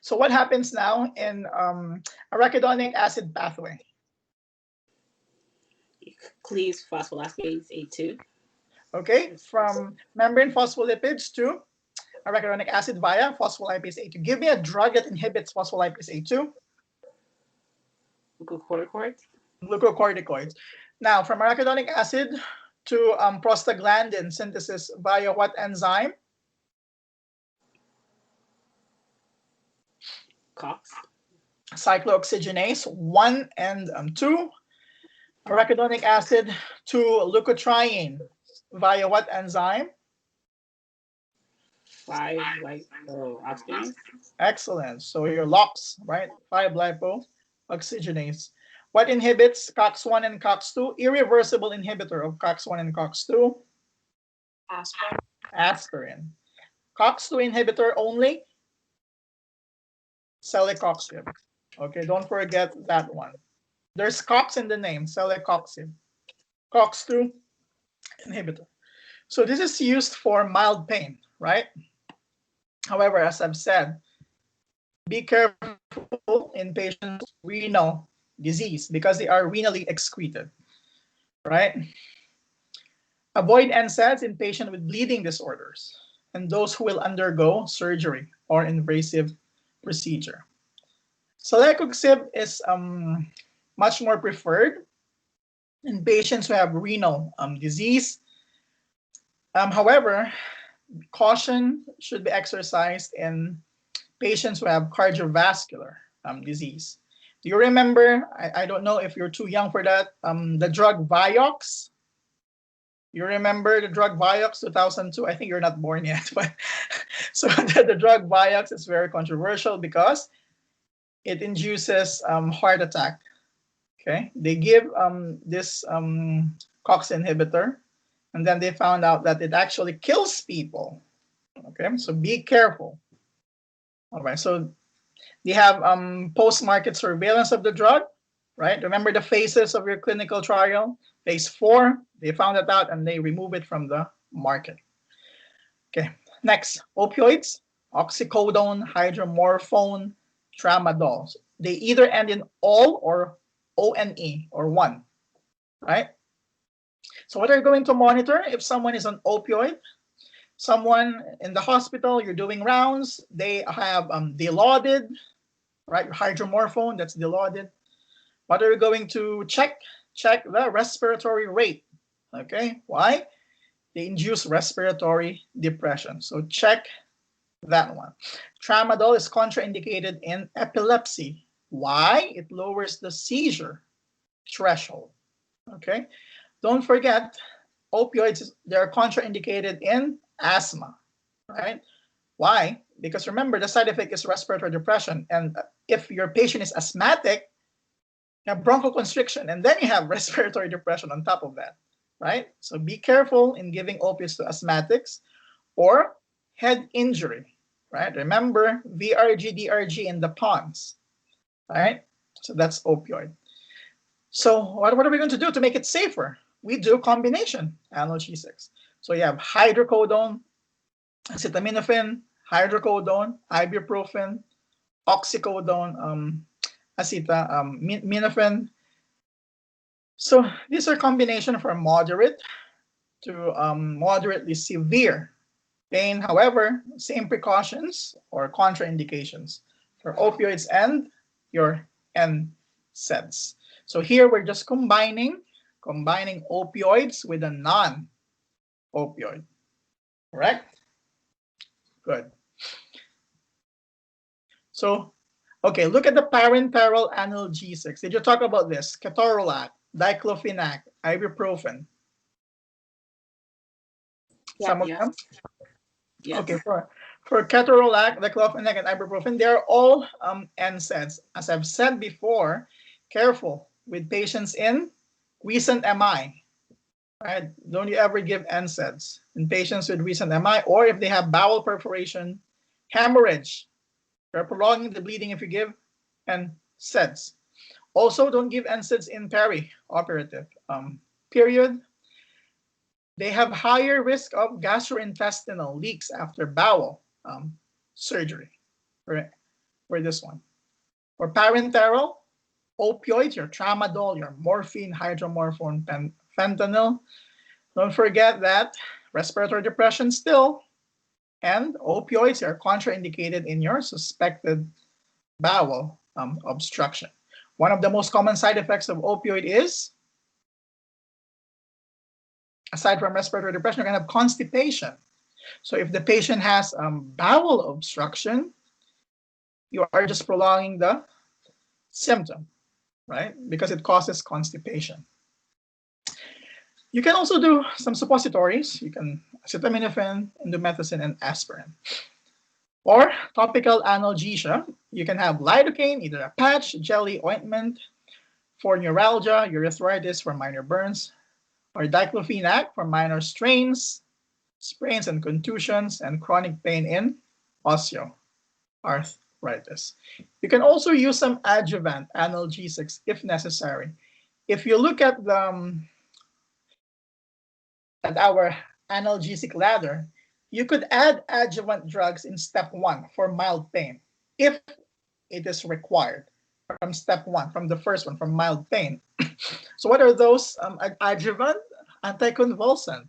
So what happens now in arachidonic acid pathway? It cleaves phospholipase A2. Okay, from membrane phospholipids to arachidonic acid via phospholipase A2. Give me a drug that inhibits phospholipase A2. Glucocorticoids. Glucocorticoids. Now, from arachidonic acid to prostaglandin synthesis via what enzyme? Cox. Cyclooxygenase 1 and 2. Arachidonic acid to leukotriene via what enzyme? 5-lipoxygenase. Excellent. So your LOX, right? 5-lipoxygenase. What inhibits COX-1 and COX-2? Irreversible inhibitor of COX-1 and COX-2? Aspirin. Aspirin. COX-2 inhibitor only? Celecoxib. Okay, don't forget that one. There's COX in the name, celecoxib. COX-2 inhibitor. So this is used for mild pain, right? However, as I've said, be careful in patients with renal disease because they are renally excreted, right? Avoid NSAIDs in patients with bleeding disorders and those who will undergo surgery or invasive procedure. Celecoxib is much more preferred in patients who have renal disease. However, caution should be exercised in patients who have cardiovascular disease. Do you remember, I don't know if you're too young for that, the drug Vioxx? You remember the drug Vioxx 2002? I think you're not born yet. But so the drug Vioxx is very controversial because it induces heart attack. Okay, they give this Cox inhibitor, and then they found out that it actually kills people. Okay, so be careful. All right, so they have post-market surveillance of the drug, right? Remember the phases of your clinical trial? Phase 4, they found it out and they remove it from the market. Okay, next, opioids, oxycodone, hydromorphone, tramadol. They either end in all or ONE or one, right? So what are you going to monitor if someone is on opioid? Someone in the hospital, you're doing rounds, they have dilaudid, right? Hydromorphone, that's dilaudid. What are you going to check? Check the respiratory rate. Okay, why? They induce respiratory depression. So check that one. Tramadol is contraindicated in epilepsy. Why? It lowers the seizure threshold. Okay, don't forget, opioids, they're contraindicated in asthma, right? Why? Because remember, the side effect is respiratory depression. And if your patient is asthmatic, you have bronchoconstriction, and then you have respiratory depression on top of that, right? So be careful in giving opiates to asthmatics or head injury, right? Remember, VRG, DRG in the PONS, right? So that's opioid. So what are we going to do to make it safer? We do combination analgesics. So you have hydrocodone, acetaminophen, hydrocodone, ibuprofen, oxycodone, acetaminophen. So these are combination for moderate to moderately severe pain. However, same precautions or contraindications for opioids and your NSAIDs. So here we're just combining opioids with a non-opioid. Correct? Good. So, okay, look at the parenteral analgesics. Did you talk about this? Ketorolac, diclofenac, ibuprofen. Yeah. Some of Yes. them? Yes. Okay, for ketorolac, diclofenac, and ibuprofen, they're all NSAIDs. As I've said before, careful with patients in recent MI. Right? Don't you ever give NSAIDs in patients with recent MI, or if they have bowel perforation, hemorrhage. You're prolonging the bleeding if you give NSAIDs. Also, don't give NSAIDs in peri-operative period. They have higher risk of gastrointestinal leaks after bowel surgery. Right? for this one. For parenteral opioids, your tramadol, your morphine, hydromorphone, fentanyl. Don't forget that respiratory depression still, and opioids are contraindicated in your suspected bowel obstruction. One of the most common side effects of opioid is, aside from respiratory depression, you're going to have constipation. So if the patient has bowel obstruction, you are just prolonging the symptom, right? Because it causes constipation. You can also do some suppositories. You can acetaminophen, indomethacin, and aspirin. Or topical analgesia, you can have lidocaine, either a patch, jelly, ointment for neuralgia, urethritis for minor burns, or diclofenac for minor strains, sprains and contusions, and chronic pain in osteoarthritis. You can also use some adjuvant analgesics if necessary. If you look at our analgesic ladder, you could add adjuvant drugs in step 1 for mild pain if it is required from step 1, from the first one, from mild pain. So what are those adjuvant? Anticonvulsant.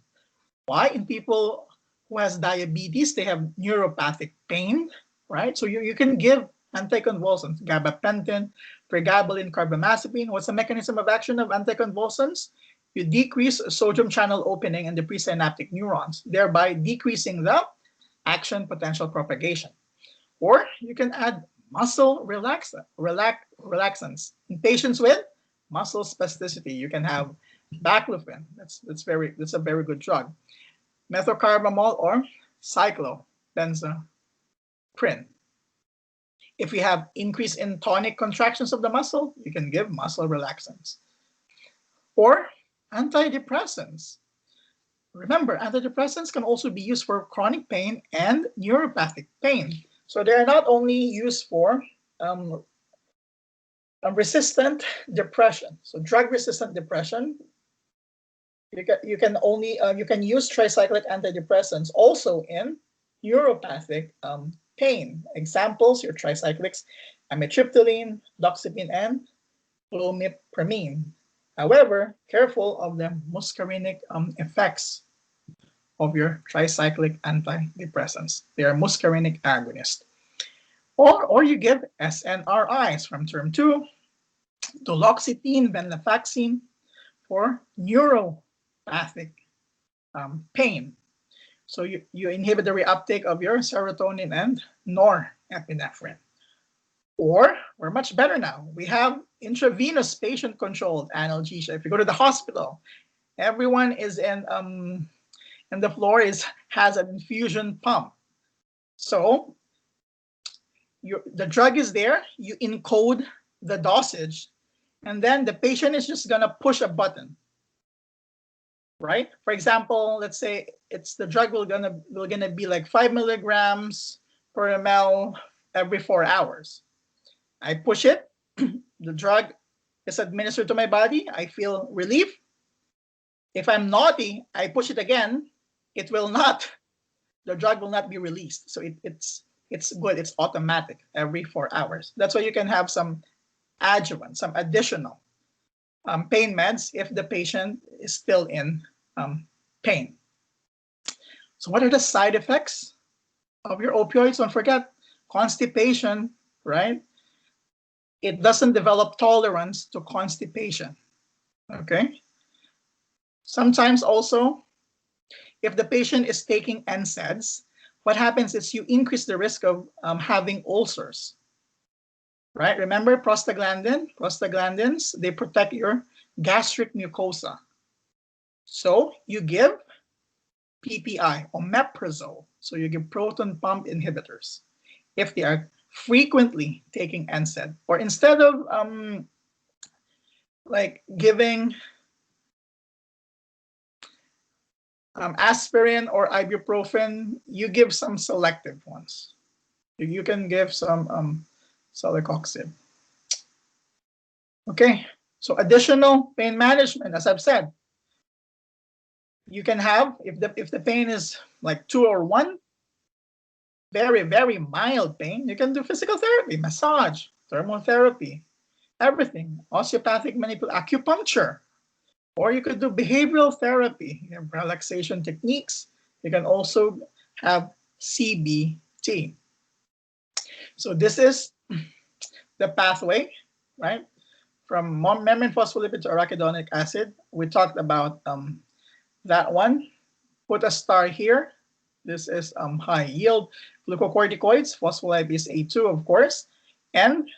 Why? In people who has diabetes, they have neuropathic pain, right? So you can give anticonvulsants, gabapentin, pregabalin, carbamazepine. What's the mechanism of action of anticonvulsants? You decrease sodium channel opening in the presynaptic neurons, thereby decreasing the action potential propagation. Or you can add muscle relaxants. In patients with muscle spasticity, you can have baclofen. That's a very good drug. Methocarbamol or cyclobenzaprine. If you have increase in tonic contractions of the muscle, you can give muscle relaxants. Or antidepressants. Remember, antidepressants can also be used for chronic pain and neuropathic pain. So they are not only used for resistant depression. So drug-resistant depression, you can use tricyclic antidepressants also in neuropathic pain. Examples: your tricyclics, amitriptyline, doxepin, and clomipramine. However, careful of the muscarinic effects of your tricyclic antidepressants. They are muscarinic agonists. Or you give SNRIs from term 2, duloxetine, venlafaxine for neuropathic pain. So you inhibit the reuptake of your serotonin and norepinephrine. Or we're much better now. We have intravenous patient-controlled analgesia. If you go to the hospital, everyone is and the floor has an infusion pump. So the drug is there. You encode the dosage, and then the patient is just gonna push a button, right? For example, let's say the drug will gonna be like 5 milligrams per ml every 4 hours. I push it, the drug is administered to my body, I feel relief. If I'm naughty, I push it again, the drug will not be released. So it's good, it's automatic every 4 hours. That's why you can have some adjuvant, some additional pain meds if the patient is still in pain. So what are the side effects of your opioids? Don't forget constipation, right? It doesn't develop tolerance to constipation, okay? Sometimes also, if the patient is taking Nsaids, what happens is you increase the risk of having ulcers, right? Remember prostaglandins, they protect your gastric mucosa. So you give PPI, omeprazole. So you give proton pump inhibitors if they are frequently taking NSAID, or instead of like giving aspirin or ibuprofen, you give some selective ones. You can give some celecoxib. Okay, so additional pain management, as I've said, you can have, if the pain is like 2 or 1, very, very mild pain, you can do physical therapy, massage, thermotherapy, everything, osteopathic acupuncture, or you could do behavioral therapy, you have relaxation techniques. You can also have CBT. So this is the pathway, right? From membrane phospholipid to arachidonic acid. We talked about that one. Put a star here. This is high yield glucocorticoids, phospholipase A2, of course, and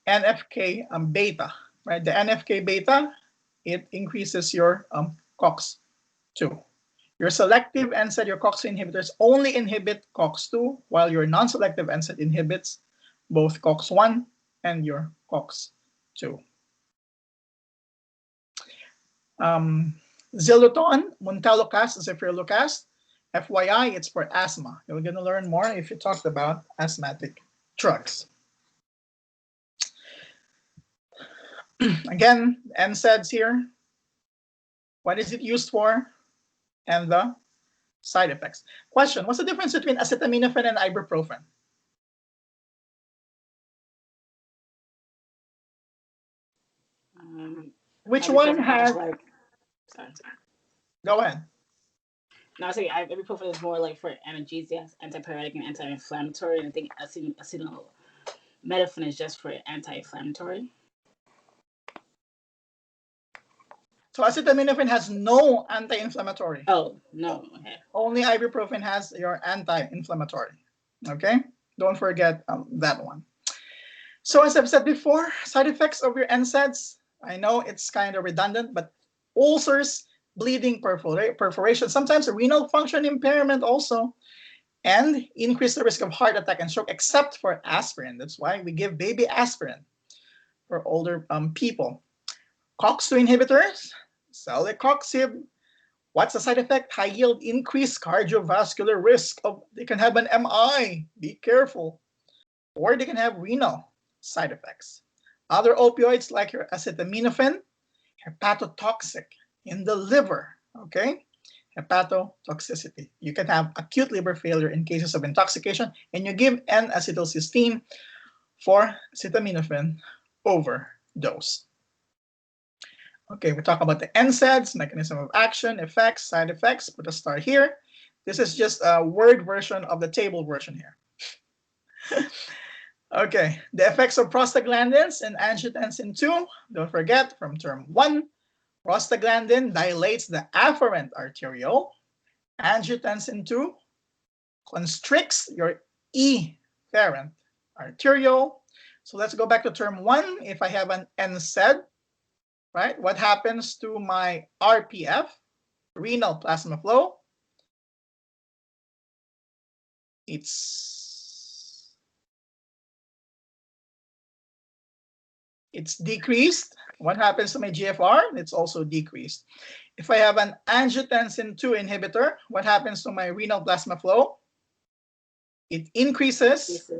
NFK beta, right? The NFK beta, it increases your COX-2. Your selective NSAID, your Cox inhibitors only inhibit COX-2, while your non-selective NSAID inhibits both COX-1 and your COX-2. Xylitol, Montelukast, Zephyrilocast. FYI, it's for asthma. You're going to learn more if you talked about asthmatic drugs. Again, NSAIDs here. What is it used for? And the side effects. Question, what's the difference between acetaminophen and ibuprofen? Which one has... Like, sorry. Go ahead. No, I was saying ibuprofen is more like for analgesia, antipyretic, and anti-inflammatory, and I think acetaminophen is just for anti-inflammatory. So acetaminophen has no anti-inflammatory. Oh, no. Okay. Only ibuprofen has your anti-inflammatory. Okay? Don't forget that one. So as I've said before, side effects of your NSAIDs, I know it's kind of redundant, but ulcers, bleeding, perforation, sometimes a renal function impairment also, and increase the risk of heart attack and stroke, except for aspirin. That's why we give baby aspirin for older people. COX-2 inhibitors, celecoxib. What's the side effect? High yield, increased cardiovascular risk of, they can have an MI, be careful, or they can have renal side effects. Other opioids like your acetaminophen, hepatotoxic in the liver, okay? Hepatotoxicity. You can have acute liver failure in cases of intoxication, and you give N-acetylcysteine for acetaminophen overdose. Okay, we talk about the NSAIDs, mechanism of action, effects, side effects. Put a star here. This is just a word version of the table version here. Okay, the effects of prostaglandins and angiotensin 2. Don't forget from term 1, prostaglandin dilates the afferent arteriole. Angiotensin 2 constricts your efferent arteriole. So let's go back to term 1. If I have an NSAID, right, what happens to my RPF, renal plasma flow? It's decreased. What happens to my GFR? It's also decreased. If I have an angiotensin 2 inhibitor, what happens to my renal plasma flow? It increases.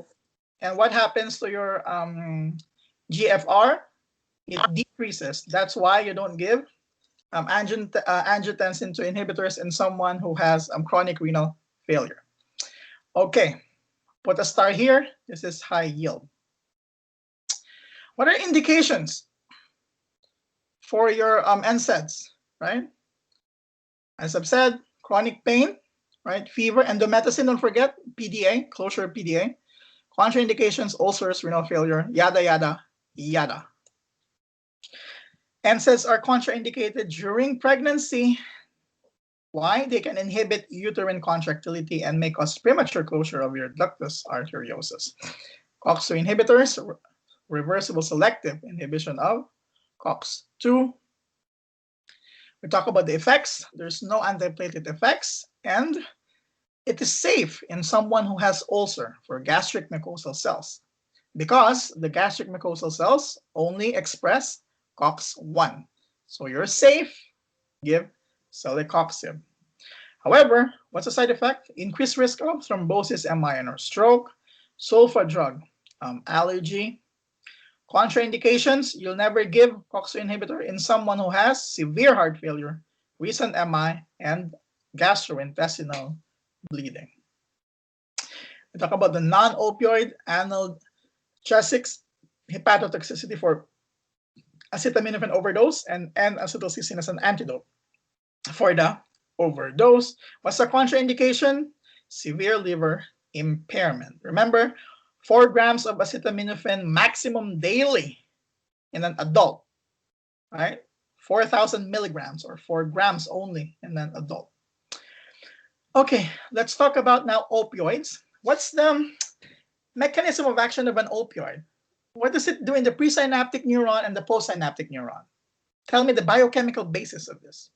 And what happens to your GFR? It decreases. That's why you don't give angiotensin 2 inhibitors in someone who has chronic renal failure. Okay, put a star here. This is high yield. What are indications for your NSAIDs, right? As I've said, chronic pain, right? Fever, endomethacin, don't forget, PDA, closure of PDA. Contraindications, ulcers, renal failure, yada, yada, yada. NSAIDs are contraindicated during pregnancy. Why? They can inhibit uterine contractility and may cause premature closure of your ductus arteriosus. COX-2 inhibitors, reversible selective inhibition of COX-2. We talk about the effects. There's no antiplatelet effects, and it is safe in someone who has ulcer for gastric mucosal cells because the gastric mucosal cells only express COX-1. So you're safe, give celecoxib. However, what's the side effect? Increased risk of thrombosis, MI, or stroke, sulfa drug, allergy. Contraindications, you'll never give COX-2 inhibitor in someone who has severe heart failure, recent MI, and gastrointestinal bleeding. We talk about the non-opioid analgesics, hepatotoxicity for acetaminophen overdose, and N-acetylcysteine as an antidote for the overdose. What's the contraindication? Severe liver impairment. Remember, 4 grams of acetaminophen maximum daily in an adult, right? 4,000 milligrams or 4 grams only in an adult. Okay, let's talk about now opioids. What's the mechanism of action of an opioid? What does it do in the presynaptic neuron and the postsynaptic neuron? Tell me the biochemical basis of this.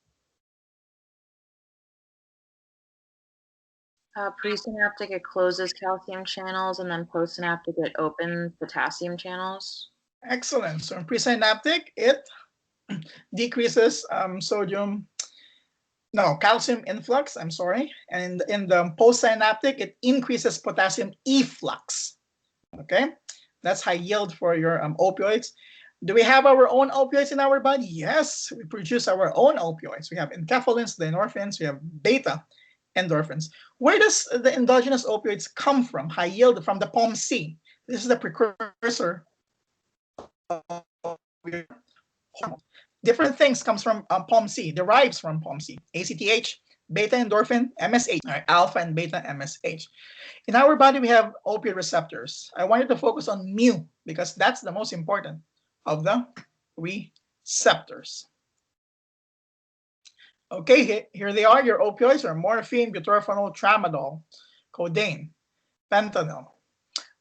Presynaptic, it closes calcium channels, and then postsynaptic, it opens potassium channels. Excellent. So in presynaptic, it decreases calcium influx, I'm sorry. And in the postsynaptic, it increases potassium efflux. Okay, that's high yield for your opioids. Do we have our own opioids in our body? Yes, we produce our own opioids. We have enkephalins, the endorphins, we have beta endorphins. Where does the endogenous opioids come from? High yield from the POMC. This is the precursor of different things comes from POMC, derives from POMC, ACTH, beta endorphin, MSH, right, alpha and beta MSH. In our body, we have opioid receptors. I wanted to focus on mu because that's the most important of the receptors. Okay, here they are. Your opioids are morphine, butorphanol, tramadol, codeine, fentanyl.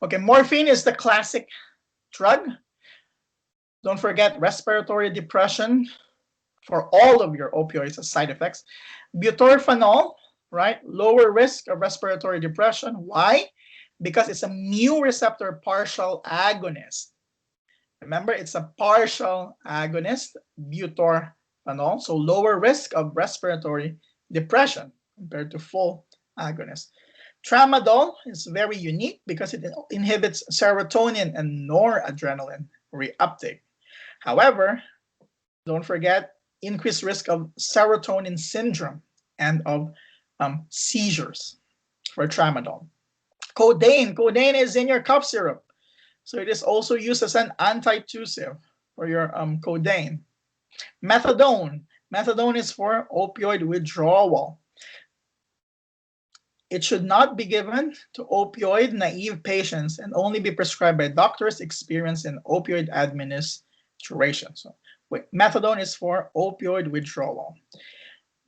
Okay, morphine is the classic drug. Don't forget respiratory depression for all of your opioids as side effects. Butorphanol, right? Lower risk of respiratory depression. Why? Because it's a mu receptor partial agonist. Remember, it's a partial agonist, butorphanol, so lower risk of respiratory depression compared to full agonist. Tramadol is very unique because it inhibits serotonin and noradrenaline reuptake. However, don't forget increased risk of serotonin syndrome and of seizures for tramadol. Codeine is in your cough syrup. So it is also used as an antitussive for your codeine. Methadone is for opioid withdrawal. It should not be given to opioid naive patients and only be prescribed by doctors experienced in opioid administration. So methadone is for opioid withdrawal.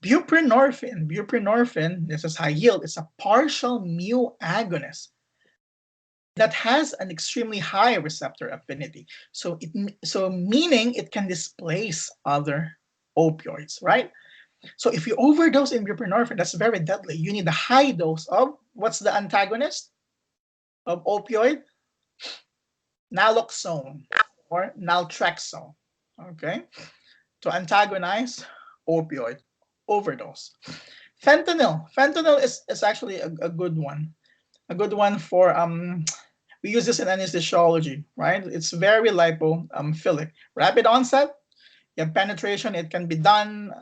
Buprenorphine, this is high yield, it's a partial mu agonist that has an extremely high receptor affinity. So meaning it can displace other opioids, right? So if you overdose in buprenorphine, that's very deadly. You need a high dose of, what's the antagonist of opioid? Naloxone or naltrexone, okay? To antagonize opioid overdose. Fentanyl is actually a good one. A good one for, we use this in anesthesiology, right? It's very lipophilic. Rapid onset, you have penetration, it can be done.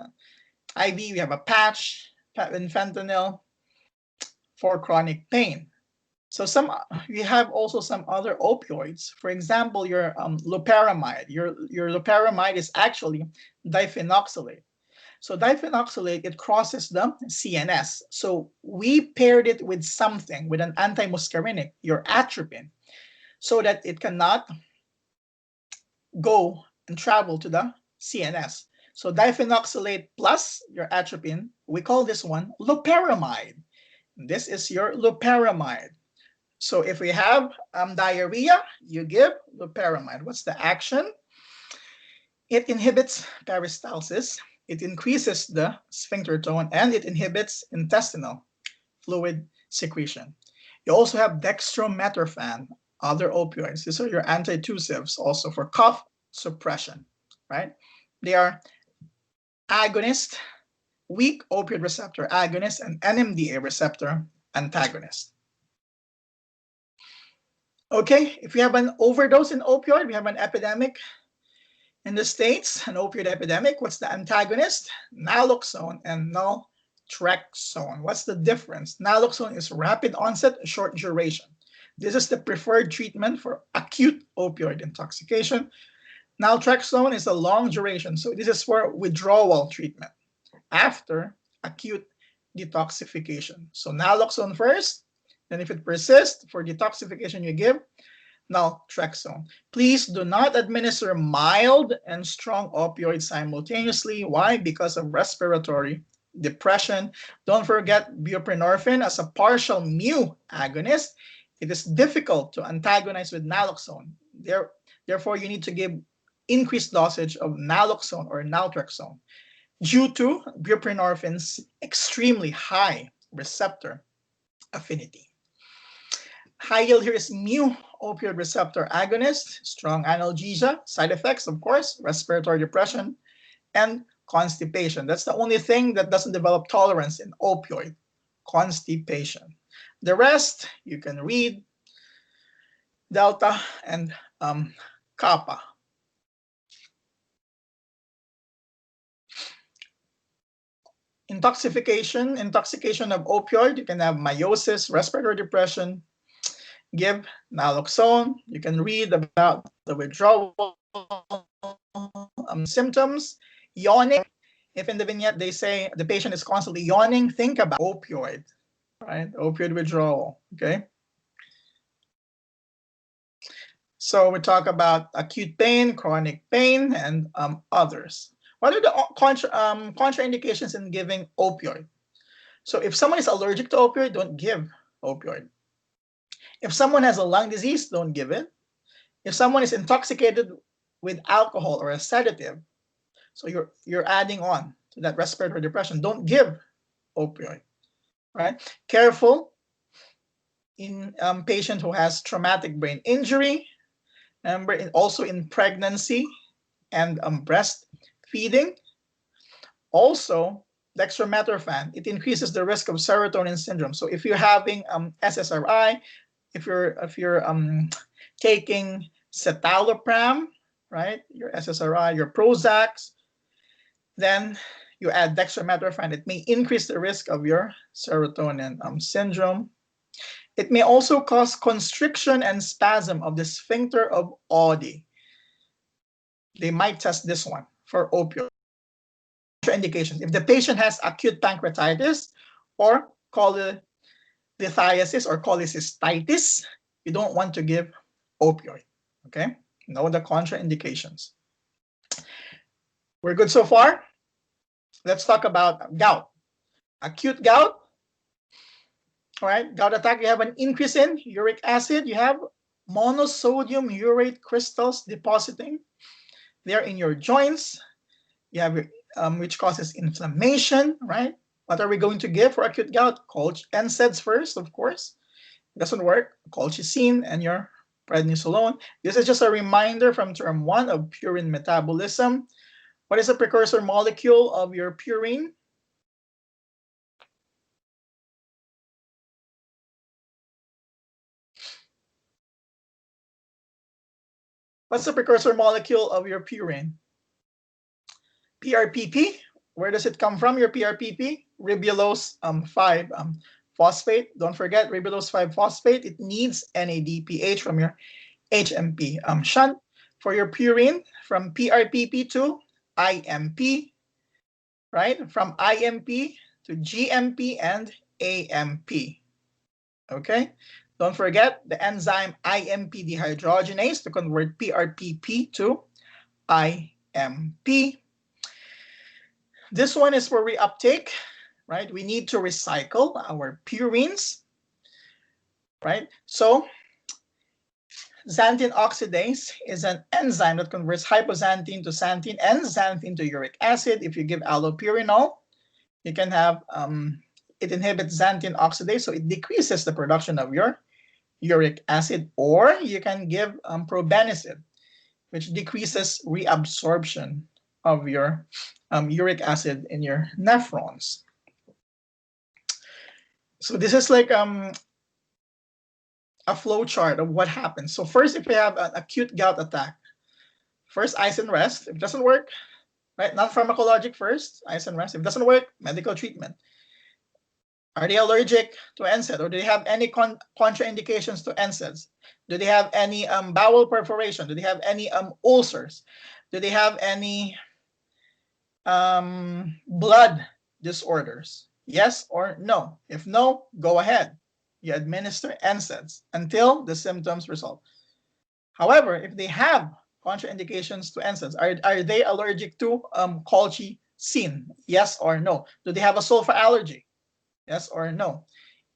IV, we have a patch in fentanyl for chronic pain. So we have also some other opioids. For example, your loperamide. Your loperamide is actually diphenoxylate. So diphenoxylate, it crosses the CNS. So we paired it with something, with an antimuscarinic, your atropine, so that it cannot go and travel to the CNS. So diphenoxylate plus your atropine, we call this one loperamide. This is your loperamide. So if we have diarrhea, you give loperamide. What's the action? It inhibits peristalsis. It increases the sphincter tone, and it inhibits intestinal fluid secretion. You also have dextromethorphan, other opioids. These are your antitussives also for cough suppression, right? They are agonist, weak opioid receptor agonist, and NMDA receptor antagonist. Okay, if you have an overdose in opioid, we have an epidemic in the States, an opioid epidemic. What's the antagonist? Naloxone and naltrexone. What's the difference? Naloxone is rapid onset, short duration. This is the preferred treatment for acute opioid intoxication. Naltrexone is a long duration, so this is for withdrawal treatment after acute detoxification. So naloxone first, then if it persists for detoxification, you give naltrexone. Please do not administer mild and strong opioids simultaneously. Why? Because of respiratory depression. Don't forget buprenorphine as a partial mu agonist. It is difficult to antagonize with naloxone. Therefore, you need to give increased dosage of naloxone or naltrexone due to buprenorphine's extremely high receptor affinity. High yield here is mu opioid receptor agonist, strong analgesia, side effects, of course, respiratory depression, and constipation. That's the only thing that doesn't develop tolerance in opioid, constipation. The rest, you can read delta and kappa. Intoxication of opioid, you can have meiosis, respiratory depression, give naloxone. You can read about the withdrawal symptoms, yawning. If in the vignette they say the patient is constantly yawning, think about opioid, right? Opioid withdrawal, okay? So we talk about acute pain, chronic pain, and others. What are the contraindications in giving opioid? So if someone is allergic to opioid, don't give opioid. If someone has a lung disease, don't give it. If someone is intoxicated with alcohol or a sedative, so you're adding on to that respiratory depression, don't give opioid, right? Careful in patient who has traumatic brain injury. Remember, also in pregnancy and breastfeeding. Also, dextromethorphan, it increases the risk of serotonin syndrome. So if you're having SSRI, if you're taking citalopram, right, your SSRI, your Prozacs, then you add dextromethorphan. It may increase the risk of your serotonin syndrome. It may also cause constriction and spasm of the sphincter of Oddi. They might test this one for opioid. Indications. If the patient has acute pancreatitis or cholelithiasis or cholecystitis, you don't want to give opioid, okay? Know the contraindications. We're good so far? Let's talk about gout. Acute gout, all right, gout attack, you have an increase in uric acid, you have monosodium urate crystals depositing there in your joints, you have which causes inflammation, right? What are we going to give for acute gout? Nsaids first, of course. It doesn't work. Colchicine and your prednisolone. This is just a reminder from term 1 of purine metabolism. What is the precursor molecule of your purine? What's the precursor molecule of your purine? PRPP. Where does it come from, your PRPP? Ribulose 5 phosphate. Don't forget ribulose 5 phosphate. It needs NADPH from your HMP shunt. For your purine, from PRPP to IMP, right? From IMP to GMP and AMP. Okay? Don't forget the enzyme IMP dehydrogenase to convert PRPP to IMP. This one is for reuptake, right? We need to recycle our purines, right? So xanthine oxidase is an enzyme that converts hypoxanthine to xanthine and xanthine to uric acid. If you give allopurinol, you can have, it inhibits xanthine oxidase, so it decreases the production of your uric acid, or you can give probenecid, which decreases reabsorption of your uric acid in your nephrons. So this is like a flow chart of what happens. So first, if we have an acute gout attack, first ice and rest. If it doesn't work, right, non-pharmacologic first, ice and rest. If it doesn't work, medical treatment. Are they allergic to NSAID, or do they have any contraindications to NSAIDs? Do they have any bowel perforation? Do they have any ulcers? Do they have any blood disorders? Yes or no? If no, go ahead. You administer NSAIDs until the symptoms resolve. However, if they have contraindications to NSAIDs, are they allergic to colchicine? Yes or no? Do they have a sulfa allergy? Yes or no?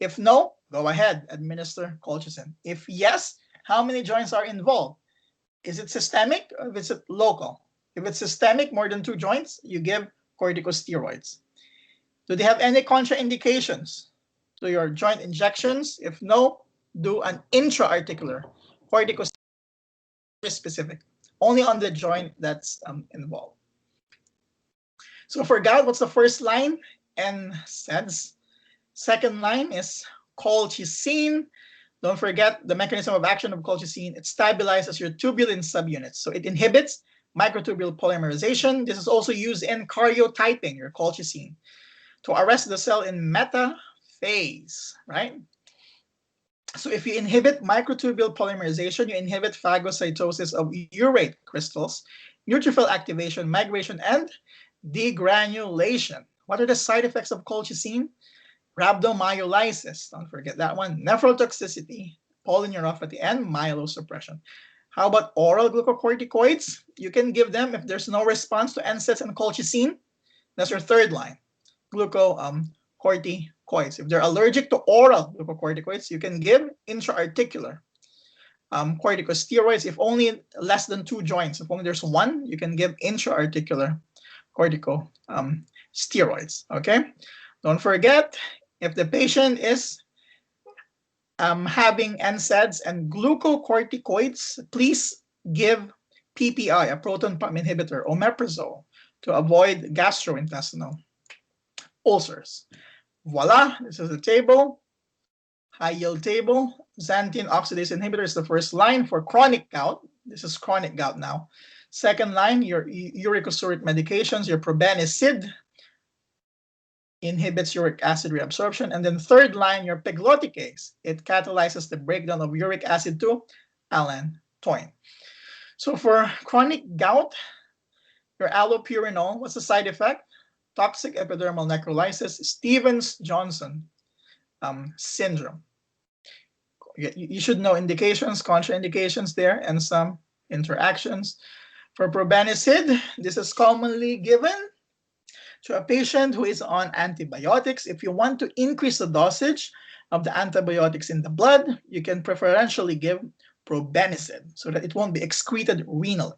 If no, go ahead, administer colchicine. If yes, how many joints are involved? Is it systemic or is it local? If it's systemic, more than 2 joints, you give corticosteroids. Do they have any contraindications to your joint injections? If no, do an intra-articular corticosteroid specific, only on the joint that's involved. So for gout, what's the first line? Nsaids. Second line is colchicine. Don't forget the mechanism of action of colchicine. It stabilizes your tubulin subunits. So it inhibits microtubule polymerization. This is also used in karyotyping, your colchicine, to arrest the cell in metaphase, right? So if you inhibit microtubule polymerization, you inhibit phagocytosis of urate crystals, neutrophil activation, migration, and degranulation. What are the side effects of colchicine? Rhabdomyolysis, don't forget that one, nephrotoxicity, polyneuropathy, and myelosuppression. How about oral glucocorticoids? You can give them if there's no response to NSAIDs and colchicine. That's your third line, glucocorticoids. If they're allergic to oral glucocorticoids, you can give intra-articular corticosteroids. If only less than 2 joints, if only there's 1, you can give intra-articular corticosteroids, okay? Don't forget, if the patient is having NSAIDs and glucocorticoids, please give PPI, a proton pump inhibitor, omeprazole, to avoid gastrointestinal ulcers. Voila, this is the table, high-yield table. Xanthine oxidase inhibitor is the first line for chronic gout. This is chronic gout now. Second line, your uricosuric medications, your probenecid, inhibits uric acid reabsorption. And then third line, your pegloticase. It catalyzes the breakdown of uric acid to allantoin. So for chronic gout, your allopurinol, what's the side effect? Toxic epidermal necrolysis, Stevens-Johnson syndrome. You should know indications, contraindications there, and some interactions. For probenecid, this is commonly given to a patient who is on antibiotics. If you want to increase the dosage of the antibiotics in the blood, you can preferentially give probenecid so that it won't be excreted renally.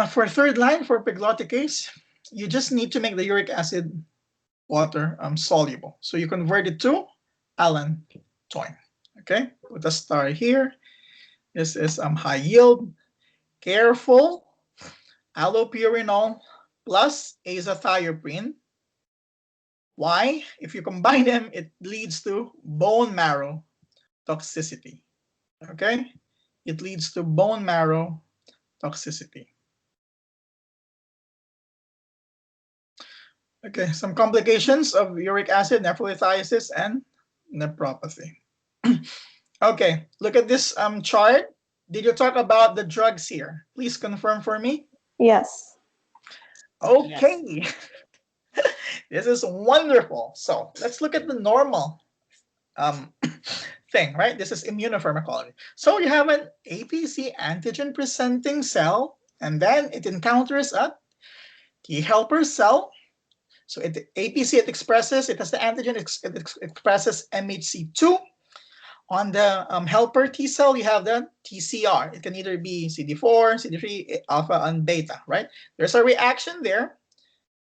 For third line, for pegloticase, you just need to make the uric acid water soluble. So you convert it to allantoin. Okay, put a star here. This is high yield. Careful, allopurinol plus azathioprine. Why? If you combine them, it leads to bone marrow toxicity. Okay, it leads to bone marrow toxicity. Okay, some complications of uric acid, nephrolithiasis, and nephropathy. Okay, look at this chart. Did you talk about the drugs here? Please confirm for me. Yes. Okay, yes. This is wonderful. So let's look at the normal thing, right? This is immunopharmacology. So you have an APC antigen presenting cell, and then it encounters a T helper cell. So APC, it has the antigen, it expresses MHC2. On the helper T cell, you have the TCR. It can either be CD4, CD3, alpha, and beta, right? There's a reaction there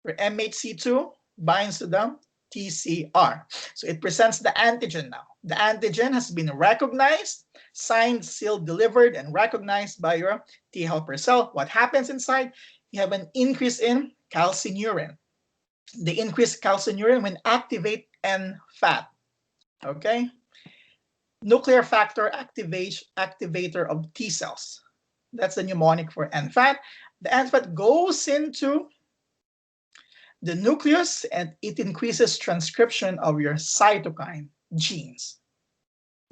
where MHC2 binds to the TCR. So it presents the antigen now. The antigen has been recognized, signed, sealed, delivered, and recognized by your T helper cell. What happens inside? You have an increase in calcineurin. The increased calcineurin will activate NFAT. Okay? Nuclear factor activator of T cells. That's the mnemonic for NFAT. The NFAT goes into the nucleus, and it increases transcription of your cytokine genes.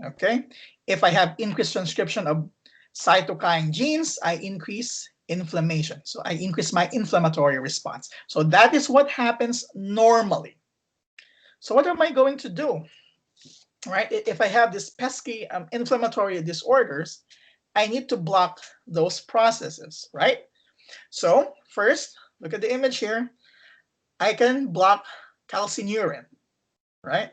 Okay, if I have increased transcription of cytokine genes, I increase inflammation. So I increase my inflammatory response. So that is what happens normally. So what am I going to do? Right? If I have this pesky inflammatory disorders, I need to block those processes, right? So first, look at the image here. I can block calcineurin, right?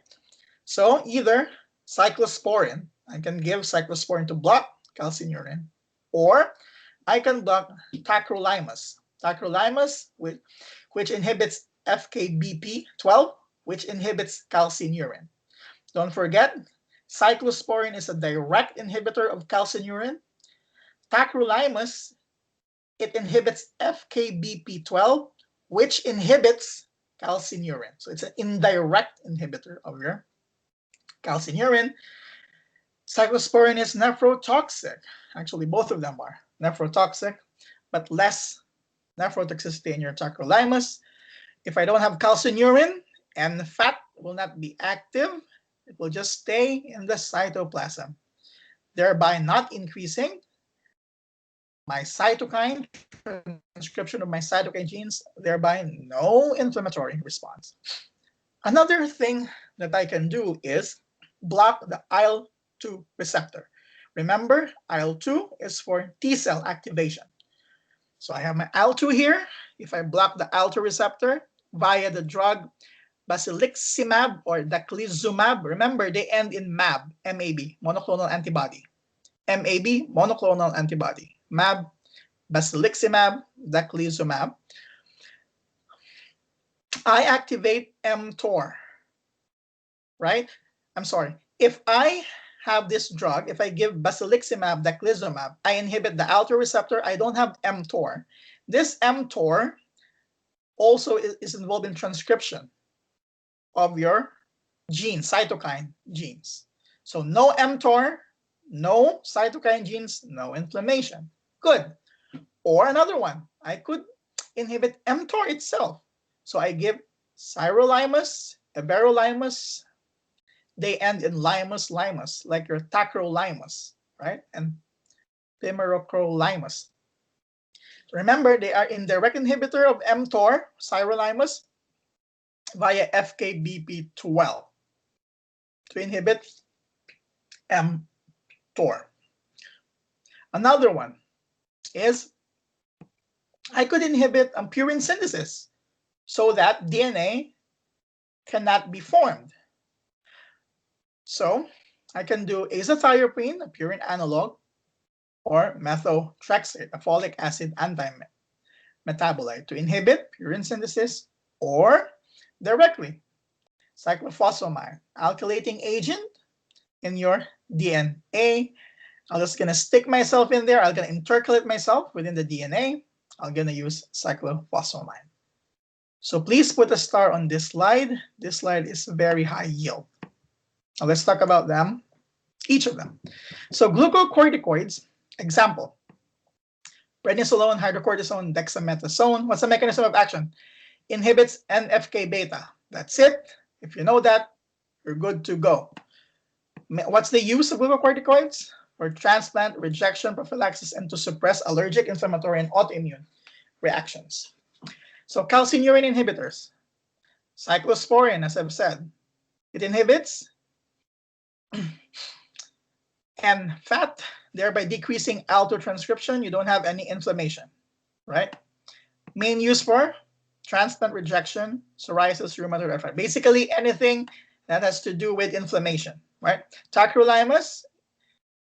So either cyclosporine, I can give cyclosporine to block calcineurin, or I can block tacrolimus. Tacrolimus, which inhibits FKBP12, which inhibits calcineurin. Don't forget, cyclosporine is a direct inhibitor of calcineurin. Tacrolimus, it inhibits FKBP12, which inhibits calcineurin. So it's an indirect inhibitor of your calcineurin. Cyclosporine is nephrotoxic. Actually, both of them are nephrotoxic, but less nephrotoxicity in your tacrolimus. If I don't have calcineurin, and fat will not be active, it will just stay in the cytoplasm, thereby not increasing my cytokine transcription of my cytokine genes, thereby no inflammatory response. Another thing that I can do is block the Il2 receptor. Remember, Il2 is for T cell activation. So I have my Il2 here. If I block the Il2 receptor via the drug basiliximab or daclizumab, remember they end in MAB, M-A-B, monoclonal antibody. MAB, monoclonal antibody. MAB, basiliximab, daclizumab. I activate mTOR, right? I'm sorry. If I have this drug, if I give basiliximab, daclizumab, I inhibit the Il2 receptor, I don't have mTOR. This mTOR also is involved in transcription of your genes, cytokine genes. So no mTOR, no cytokine genes, no inflammation. Good. Or another one, I could inhibit mTOR itself. So I give sirolimus, everolimus. They end in limus, like your tacrolimus, right? And pimerocrolimus. Remember, they are indirect inhibitor of mTOR, sirolimus, via FKBP12 to inhibit mTOR. Another one is I could inhibit purine synthesis so that DNA cannot be formed. So I can do azathioprine, a purine analog, or methotrexate, a folic acid anti-metabolite to inhibit purine synthesis, or directly cyclophosphamide, alkylating agent in your DNA. I'm just gonna stick myself in there. I'm gonna intercalate myself within the DNA. I'm gonna use cyclophosphamide. So please put a star on this slide. This slide is very high yield. Now let's talk about them, each of them. So glucocorticoids, example, prednisolone, hydrocortisone, dexamethasone. What's the mechanism of action? Inhibits NFK beta. That's it. If you know that, you're good to go. What's the use of glucocorticoids? For transplant, rejection, prophylaxis, and to suppress allergic, inflammatory, and autoimmune reactions. So calcineurin inhibitors. Cyclosporine, as I've said, it inhibits and fat, thereby decreasing Il2 transcription. You don't have any inflammation, right? Main use for transplant, rejection, psoriasis, rheumatoid arthritis. Basically anything that has to do with inflammation, right? Tacrolimus,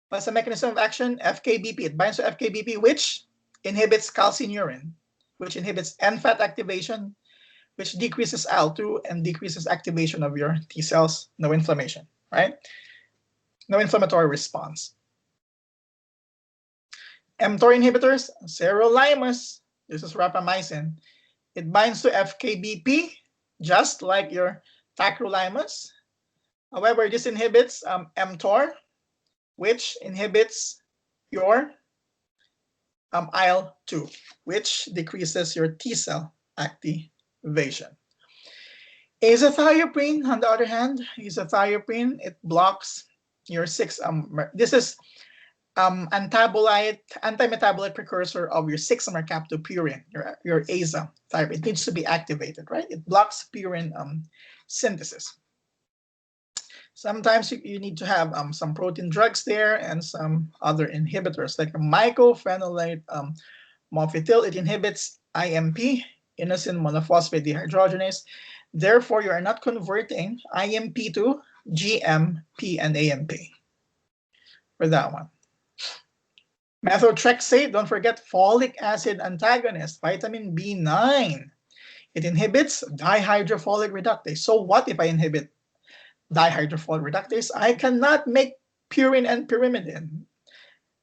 what's the mechanism of action? FKBP. It binds to FKBP, which inhibits calcineurin, which inhibits NFAT activation, which decreases Il2 and decreases activation of your T cells. No inflammation, right? No inflammatory response. mTOR inhibitors, sirolimus. This is rapamycin. It binds to FKBP, just like your tacrolimus. However, this inhibits mTOR, which inhibits your IL-2, which decreases your T cell activation. Azathioprine, on the other hand, azathioprine, it blocks your this is anti-metabolite precursor of your 6-mercaptopurine, your azathioprine. It needs to be activated, right? It blocks purine synthesis. Sometimes you need to have some protein drugs there and some other inhibitors like mycophenolate mofetil. It inhibits IMP, inosine monophosphate dehydrogenase. Therefore, you are not converting IMP to GMP and AMP for that one. Methotrexate, don't forget folic acid antagonist, vitamin B9. It inhibits dihydrofolic reductase. So what if I inhibit dihydrofolic reductase? I cannot make purine and pyrimidine.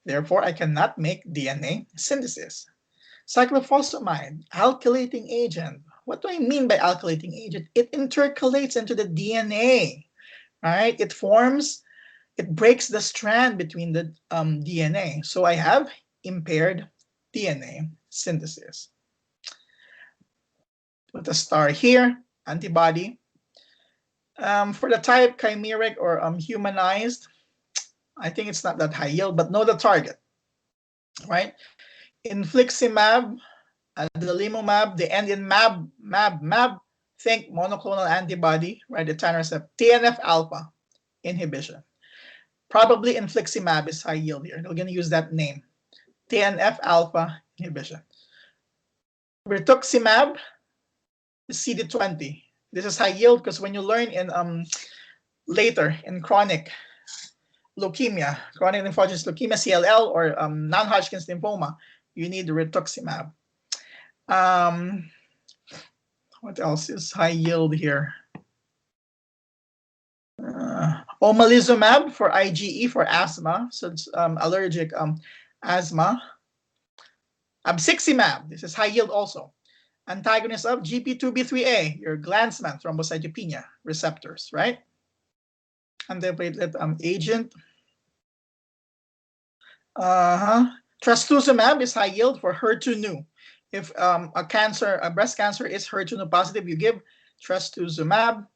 Therefore, I cannot make DNA synthesis. Cyclophosphamide, alkylating agent. What do I mean by alkylating agent? It intercalates into the DNA, right? It breaks the strand between the DNA. So I have impaired DNA synthesis. Put a star here, antibody. For the type chimeric or humanized, I think it's not that high yield, but know the target, right? Infliximab, adalimumab, they end in mab, think monoclonal antibody, right? The etanercept, TNF alpha inhibition. Probably infliximab is high yield here. They're going to use that name, TNF alpha inhibition. Rituximab is CD20. This is high yield because when you learn in later in chronic leukemia, chronic lymphogenous leukemia, CLL, or non-Hodgkin's lymphoma, you need rituximab. What else is high yield here? Omalizumab for IgE for asthma, so it's allergic asthma. Abciximab, this is high yield also. Antagonist of GP2B3A, your Glanzmann thrombocytopenia receptors, right? Antiplatelet agent. Trastuzumab is high yield for HER2/neu. If a breast cancer is HER2/neu positive, you give trastuzumab.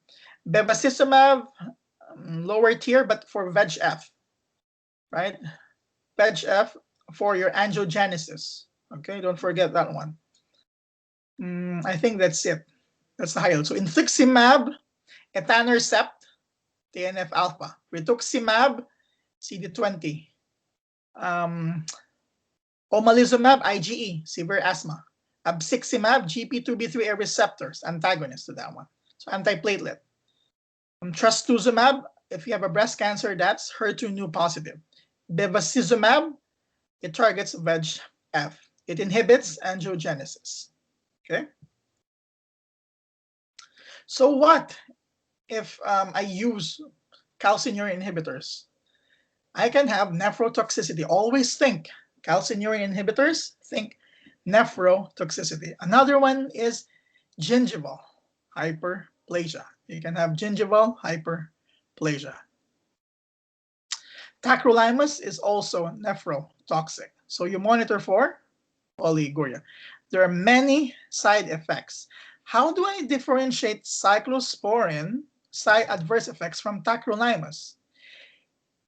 Bevacizumab, lower tier, but for VEGF, right? VEGF for your angiogenesis. Okay, don't forget that one. I think that's it. That's the high yield. So infliximab, etanercept, TNF alpha. Rituximab, CD20. Omalizumab, IgE, severe asthma. Abciximab, GP2B3A receptors, antagonist to that one. So antiplatelet. Trastuzumab, if you have a breast cancer, that's HER2/neu positive. Bevacizumab, it targets VEGF. It inhibits angiogenesis. Okay. So what if I use calcineurin inhibitors? I can have nephrotoxicity. Always think calcineurin inhibitors, think nephrotoxicity. Another one is gingival hyperplasia. You can have gingival hyperplasia. Tacrolimus is also nephrotoxic. So you monitor for oliguria. There are many side effects. How do I differentiate cyclosporine adverse effects from tacrolimus?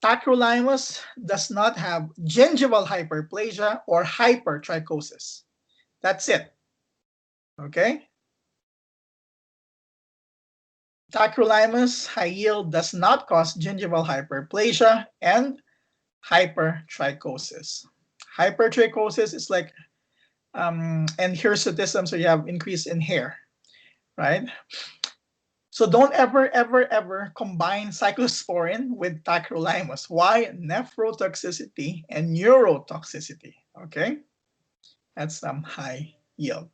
Tacrolimus does not have gingival hyperplasia or hypertrichosis. That's it. Okay? Tacrolimus high yield does not cause gingival hyperplasia and hypertrichosis. Hypertrichosis is like and hirsutism, so you have increase in hair, right? So don't ever combine cyclosporine with tacrolimus. Why? Nephrotoxicity and neurotoxicity, okay? That's high yield.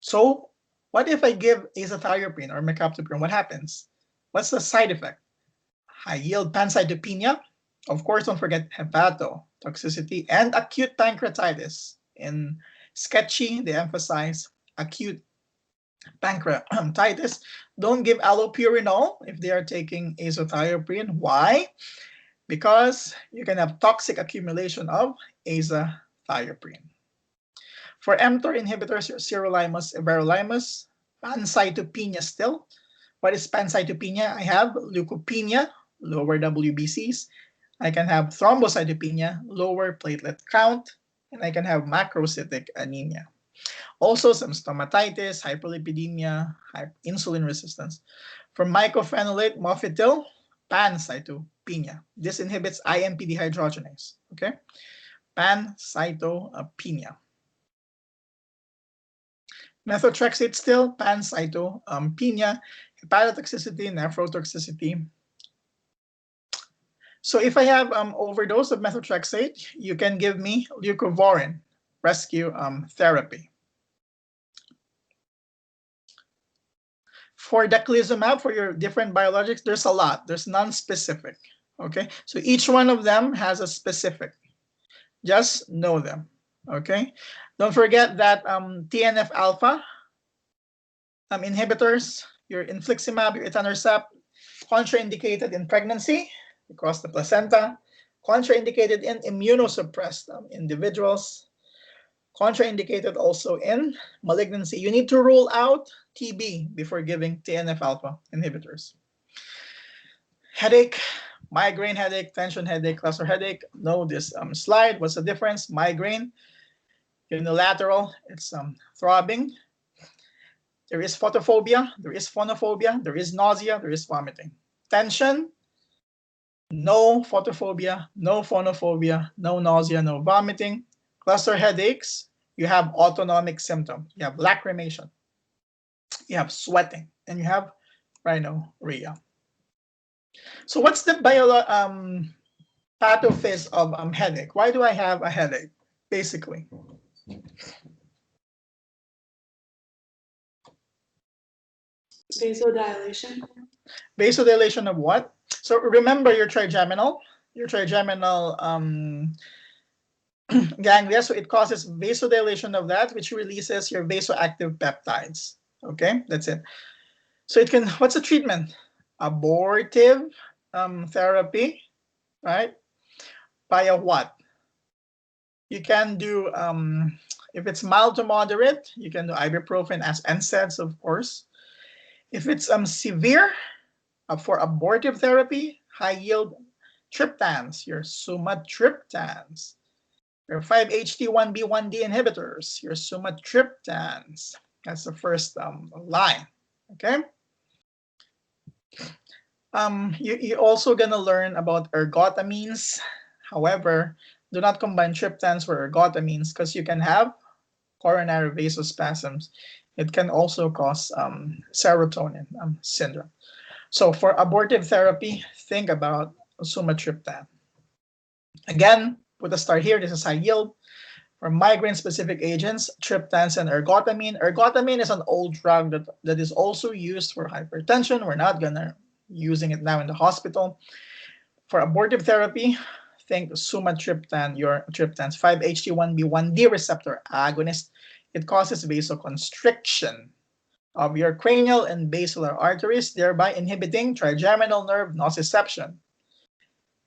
So what if I give azathioprine or mercaptopurine? What happens? What's the side effect? High yield pancytopenia. Of course, don't forget hepatotoxicity and acute pancreatitis. In sketchy, they emphasize acute pancreatitis. Don't give allopurinol if they are taking azathioprine. Why? Because you can have toxic accumulation of azathioprine. For mTOR inhibitors, sirolimus, everolimus, pancytopenia still. What is pancytopenia? I have leukopenia, lower WBCs. I can have thrombocytopenia, lower platelet count, and I can have macrocytic anemia. Also, some stomatitis, hyperlipidemia, insulin resistance. For mycophenolate mofetil, pancytopenia. This inhibits IMP dehydrogenase. Okay, pancytopenia. Methotrexate still, pancytopenia, hepatotoxicity, nephrotoxicity. So if I have overdose of methotrexate, you can give me leucovorin, rescue therapy. For daclizumab, for your different biologics, there's a lot. There's non-specific. Okay, so each one of them has a specific. Just know them. Okay, don't forget that TNF alpha inhibitors, your infliximab, your etanercept, contraindicated in pregnancy across the placenta, contraindicated in immunosuppressed individuals, contraindicated also in malignancy. You need to rule out TB before giving TNF alpha inhibitors. Headache, migraine headache, tension headache, cluster headache. Know this slide. What's the difference? Migraine, unilateral, it's throbbing. There is photophobia, there is phonophobia, there is nausea, there is vomiting. Tension, no photophobia, no phonophobia, no nausea, no vomiting. Cluster headaches, you have autonomic symptom. You have lacrimation, you have sweating, and you have rhinorrhea. So what's the pathophys of headache? Why do I have a headache, basically? Vasodilation. Vasodilation of what? So remember your trigeminal ganglia. So it causes vasodilation of that, which releases your vasoactive peptides. Okay, that's it. So it can, what's the treatment? Abortive therapy, right? Via what? You can do, if it's mild to moderate, you can do ibuprofen as Nsaids, of course. If it's severe, for abortive therapy, high yield triptans, your sumatriptans, your 5-HT1B1D inhibitors, your sumatriptans. That's the first line. Okay. You're also gonna learn about ergotamines. However, do not combine triptans with ergotamines because you can have coronary vasospasms. It can also cause serotonin syndrome. So for abortive therapy, think about sumatriptan. Again, put a star here. This is high yield. For migraine-specific agents, triptans and ergotamine. Ergotamine is an old drug that is also used for hypertension. We're not gonna using it now in the hospital. For abortive therapy, think sumatriptan, your triptans, 5-HT1B1D receptor agonist. It causes vasoconstriction of your cranial and basilar arteries, thereby inhibiting trigeminal nerve nociception,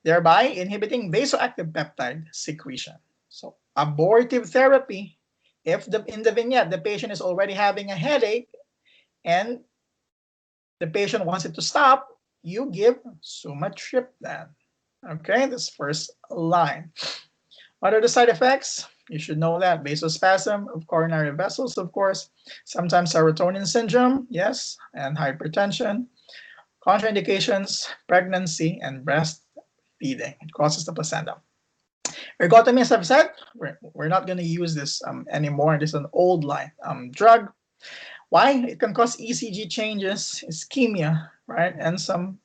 thereby inhibiting vasoactive peptide secretion. So abortive therapy, if in the vignette, the patient is already having a headache and the patient wants it to stop, you give sumatriptan. Okay, this first line. What are the side effects? You should know that. Vasospasm of coronary vessels, of course. Sometimes serotonin syndrome, yes, and hypertension. Contraindications, pregnancy, and breastfeeding. It crosses the placenta. Ergotamine, as I've said, we're not going to use this anymore. This is an old line drug. Why? It can cause ECG changes, ischemia, right, and some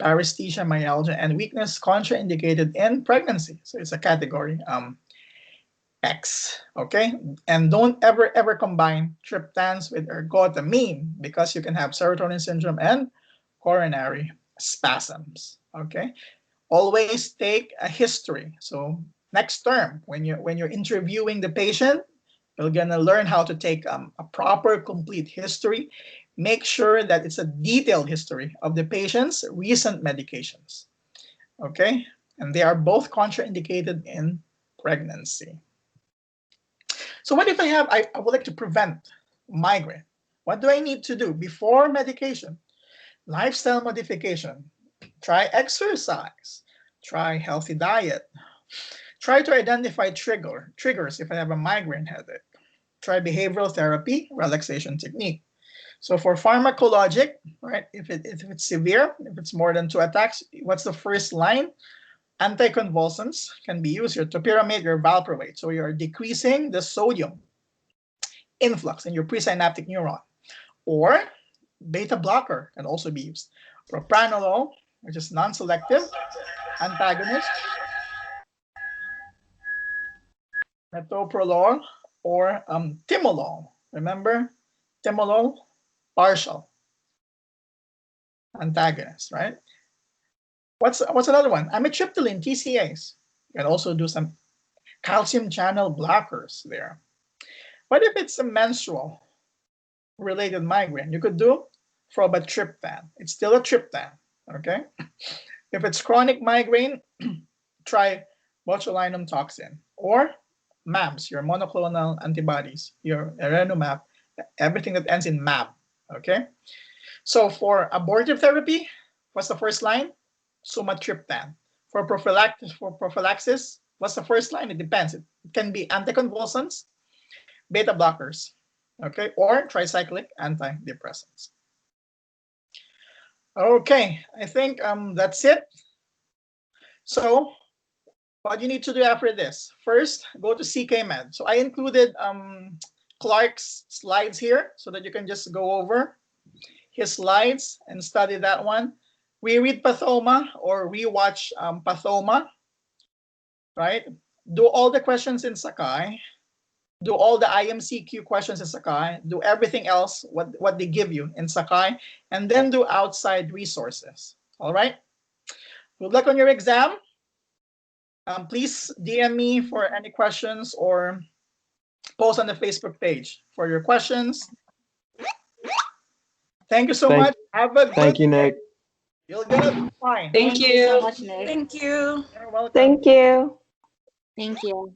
paresthesia, myalgia, and weakness, contraindicated in pregnancy. So it's a category X, okay? And don't ever combine triptans with ergotamine because you can have serotonin syndrome and coronary spasms, okay? Always take a history. So next term, when you're interviewing the patient, you're gonna learn how to take a proper, complete history. Make sure that it's a detailed history of the patient's recent medications, okay? And they are both contraindicated in pregnancy. So what if I would like to prevent migraine? What do I need to do before medication? Lifestyle modification. Try exercise. Try healthy diet. Try to identify triggers if I have a migraine headache. Try behavioral therapy, relaxation technique. So for pharmacologic, right, if it's severe, if it's more than 2 attacks, what's the first line? Anticonvulsants can be used, your topiramate, your valproate. So you're decreasing the sodium influx in your presynaptic neuron. Or beta blocker can also be used. Propranolol, which is non-selective antagonist. Metoprolol or timolol. Remember, timolol, partial antagonist, right? What's another one? Amitriptyline, TCAs. You can also do some calcium channel blockers there. What if it's a menstrual related migraine? You could do probatriptan. It's still a triptan, okay? If it's chronic migraine, try botulinum toxin or MABs, your monoclonal antibodies, your erenumab, everything that ends in MAB, okay? So for abortive therapy, what's the first line? Sumatriptan. For prophylaxis, what's the first line? It depends. It can be anticonvulsants, beta blockers, okay, or tricyclic antidepressants. Okay, I think that's it. So what you need to do after this, first, go to CKMed. So I included Clark's slides here so that you can just go over his slides and study that one. We read Pathoma or rewatch Pathoma, right? Do all the questions in Sakai. Do all the IMCQ questions in Sakai. Do everything else, what they give you in Sakai. And then do outside resources, all right? Good luck on your exam. Please DM me for any questions or post on the Facebook page for your questions. Thank you so much. Have a good Thank you, Nick. day. You're gonna be fine. Thank you so much, Nick. Thank you. You're welcome. Thank you. Thank you.